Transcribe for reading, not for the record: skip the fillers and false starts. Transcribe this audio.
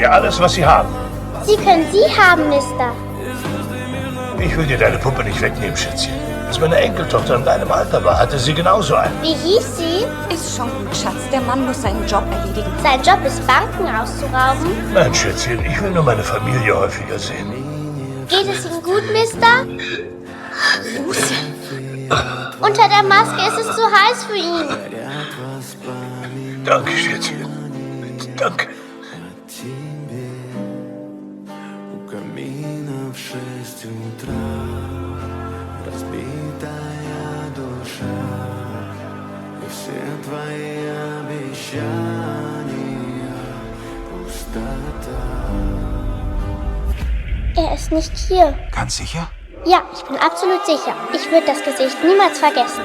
Ja, alles, was Sie haben. Sie können sie haben, Mister. Ich will dir deine Puppe nicht wegnehmen, Schätzchen. Als meine Enkeltochter in deinem Alter war, hatte sie genauso einen. Wie hieß sie? Ist schon gut, Schatz. Der Mann muss seinen Job erledigen. Sein Job ist, Banken auszurauben. Nein, Schätzchen, ich will nur meine Familie häufiger sehen. Geht es Ihnen gut, Mister? Unter der Maske ist es zu heiß für ihn. Danke, Schätzchen. Danke. Er ist nicht hier. Ganz sicher? Ja, ich bin absolut sicher. Ich würde das Gesicht niemals vergessen.